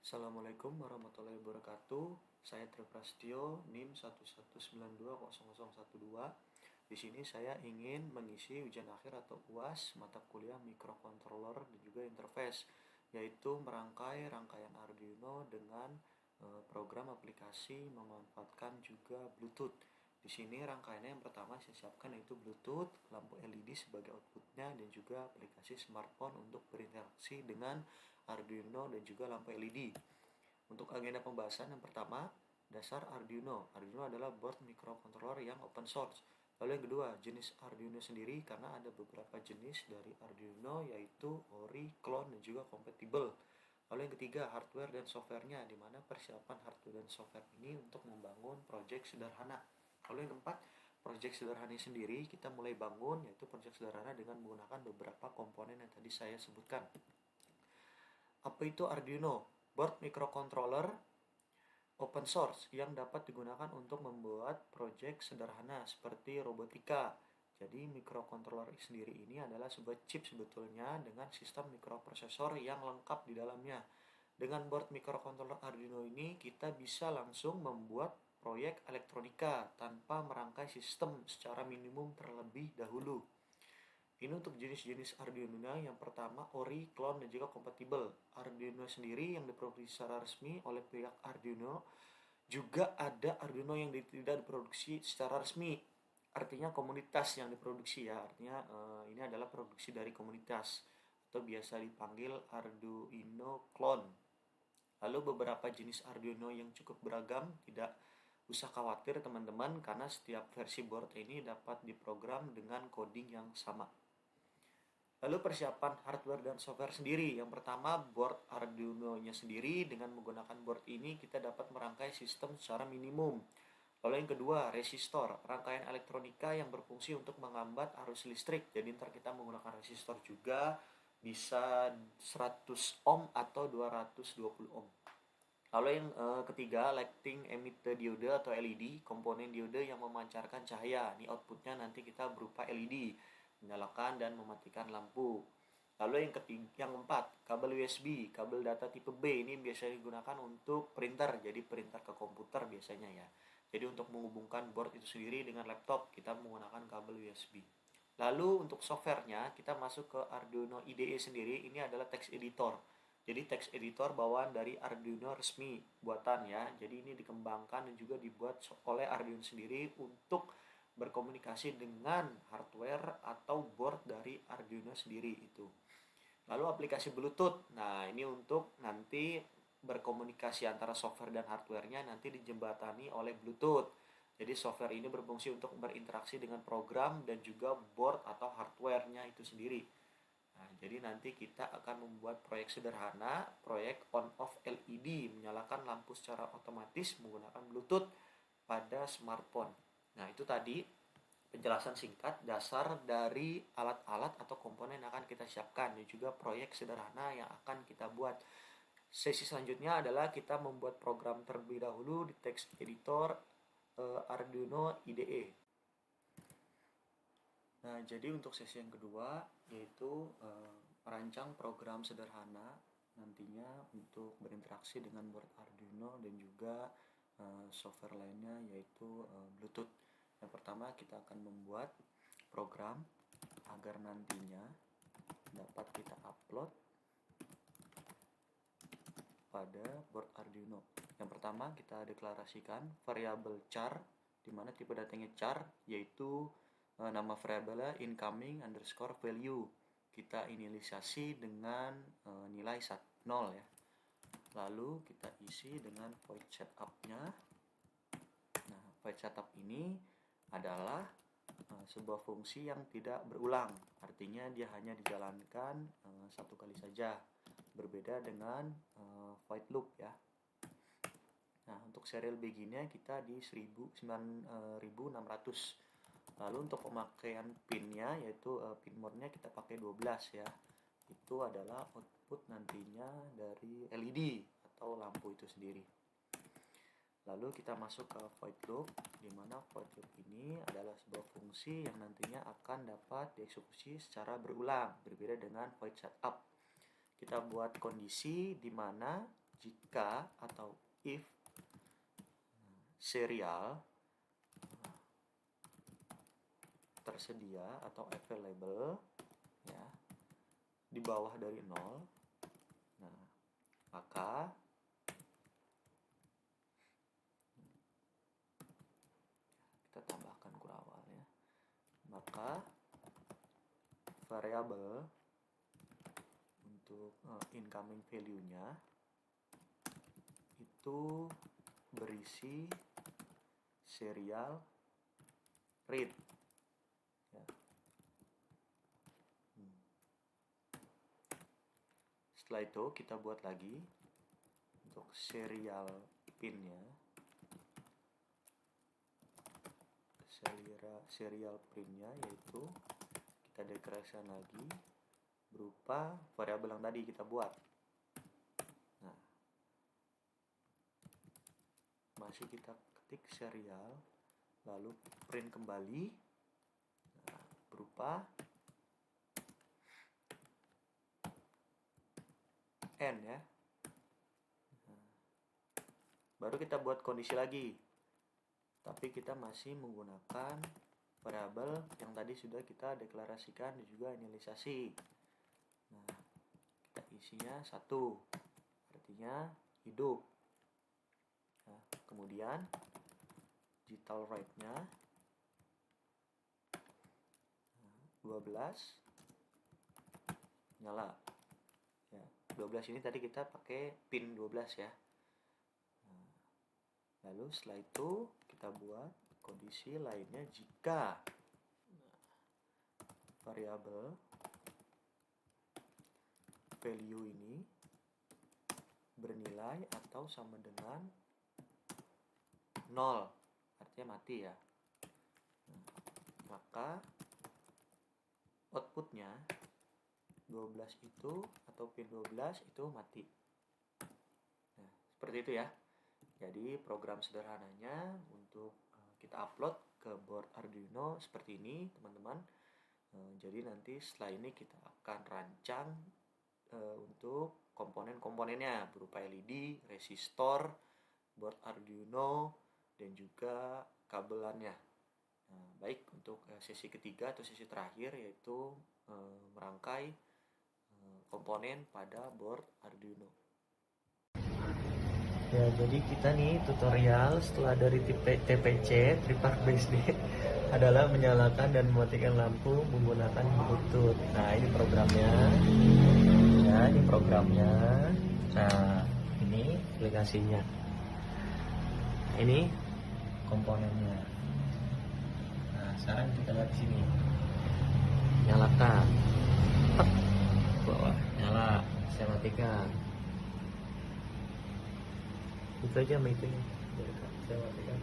Assalamualaikum warahmatullahi wabarakatuh. Saya Triprastio, NIM 119200012. Di sini saya ingin mengisi ujian akhir atau UAS mata kuliah microcontroller dan juga interface, yaitu merangkai rangkaian Arduino dengan program aplikasi memanfaatkan juga Bluetooth. Di sini rangkaiannya yang pertama saya siapkan yaitu Bluetooth, lampu LED sebagai outputnya, dan juga aplikasi smartphone untuk berinteraksi dengan Arduino dan juga lampu LED. Untuk agenda pembahasan yang pertama, dasar Arduino. Arduino adalah board microcontroller yang open source. Lalu yang kedua, jenis Arduino sendiri, karena ada beberapa jenis dari Arduino yaitu ori, clone, dan juga compatible. Lalu yang ketiga, hardware dan softwarenya, di mana persiapan hardware dan software ini untuk membangun project sederhana. Lalu yang keempat, project sederhana sendiri kita mulai bangun, yaitu project sederhana dengan menggunakan beberapa komponen yang tadi saya sebutkan. Apa itu Arduino? Board microcontroller open source yang dapat digunakan untuk membuat proyek sederhana seperti robotika. Jadi microcontroller sendiri ini adalah sebuah chip sebetulnya dengan sistem mikroprosesor yang lengkap di dalamnya. Dengan board microcontroller Arduino ini kita bisa langsung membuat proyek elektronika tanpa merangkai sistem secara minimum terlebih dahulu. Ini untuk jenis-jenis Arduino yang pertama ori, clone, dan juga compatible. Arduino sendiri yang diproduksi secara resmi oleh pihak Arduino. Juga ada Arduino yang tidak diproduksi secara resmi. Artinya komunitas yang diproduksi ya. Artinya ini adalah produksi dari komunitas atau biasa dipanggil Arduino clone. Lalu beberapa jenis Arduino yang cukup beragam, tidak usah khawatir teman-teman karena setiap versi board ini dapat diprogram dengan coding yang sama. Lalu persiapan hardware dan software sendiri. Yang pertama, board Arduino-nya sendiri. Dengan menggunakan board ini kita dapat merangkai sistem secara minimum. Lalu yang kedua, resistor, rangkaian elektronika yang berfungsi untuk menghambat arus listrik. Jadi ntar kita menggunakan resistor juga, bisa 100 ohm atau 220 ohm. Lalu yang ketiga, lighting emitter diode atau LED, komponen diode yang memancarkan cahaya. Ini outputnya nanti kita berupa LED, menyalakan dan mematikan lampu. Lalu yang keempat, kabel USB, kabel data tipe B. Ini biasanya digunakan untuk printer, jadi printer ke komputer biasanya ya. Jadi untuk menghubungkan board itu sendiri dengan laptop, kita menggunakan kabel USB. Lalu untuk softwarenya, kita masuk ke Arduino IDE sendiri. Ini adalah text editor. Jadi text editor bawaan dari Arduino resmi buatan ya. Jadi ini dikembangkan dan juga dibuat oleh Arduino sendiri untuk berkomunikasi dengan hardware atau board dari Arduino sendiri itu. Lalu aplikasi Bluetooth. Nah, ini untuk nanti berkomunikasi antara software dan hardware-nya nanti dijembatani oleh Bluetooth. Jadi software ini berfungsi untuk berinteraksi dengan program dan juga board atau hardware-nya itu sendiri. Nah, jadi nanti kita akan membuat proyek sederhana, proyek on-off LED, menyalakan lampu secara otomatis menggunakan Bluetooth pada smartphone. Nah, itu tadi penjelasan singkat dasar dari alat-alat atau komponen yang akan kita siapkan dan juga proyek sederhana yang akan kita buat. Sesi selanjutnya adalah kita membuat program terlebih dahulu di text editor Arduino IDE. Nah, jadi untuk sesi yang kedua yaitu merancang program sederhana nantinya untuk berinteraksi dengan board Arduino dan juga software lainnya yaitu Bluetooth. Yang pertama kita akan membuat program agar nantinya dapat kita upload pada board Arduino. Yang pertama kita deklarasikan variabel char, di mana tipe datanya char, yaitu nama variabelnya incoming underscore value. Kita inisialisasi dengan nilai 0 ya. Lalu kita isi dengan void setup-nya. Nah, void setup ini adalah sebuah fungsi yang tidak berulang. Artinya dia hanya dijalankan satu kali saja. Berbeda dengan void loop ya. Nah, untuk serial begini kita di 9600. Lalu untuk pemakaian pinnya yaitu pin mode-nya kita pakai 12 ya. Itu adalah output nantinya dari LED atau lampu itu sendiri. Lalu kita masuk ke void loop, di mana void loop ini adalah sebuah fungsi yang nantinya akan dapat dieksekusi secara berulang, berbeda dengan void setup. Kita buat kondisi di mana jika atau if serial tersedia atau available ya di bawah dari 0, nah maka kita tambahkan kurawal ya, maka variabel untuk incoming value-nya itu berisi serial read ya. Setelah itu kita buat lagi untuk serial pin-nya, serial print-nya yaitu kita deklarasikan lagi berupa variabel yang tadi kita buat. Nah, masih kita ketik serial lalu print kembali, nah, berupa n ya. Nah, baru kita buat kondisi lagi, tapi kita masih menggunakan variabel yang tadi sudah kita deklarasikan dan juga inisialisasi. Nah, kita isinya 1, artinya hidup. Nah, kemudian digital rate-nya 12 nyala ya. 12 ini tadi kita pakai pin 12 ya. Nah, lalu setelah itu kita buat kondisi lainnya jika variabel value ini bernilai atau sama dengan 0, artinya mati ya. Nah, maka outputnya 12 itu atau pin 12 itu mati. Nah, seperti itu ya. Jadi program sederhananya untuk kita upload ke board Arduino seperti ini teman-teman. Jadi nanti setelah ini kita akan rancang untuk komponen-komponennya berupa LED, resistor, board Arduino, dan juga kabelannya. Nah, baik untuk sesi ketiga atau sesi terakhir yaitu merangkai komponen pada board Arduino. Ya, jadi kita nih tutorial setelah dari TPC, Tripark BSD adalah menyalakan dan mematikan lampu menggunakan Bluetooth. Nah, ini programnya. Ya, ini programnya. Nah, ini aplikasinya. Ini komponennya. Nah, sekarang kita lihat sini. Nyalakan. Bawah, nyala. Saya matikan. Itu aja meetingnya. Saya matikan.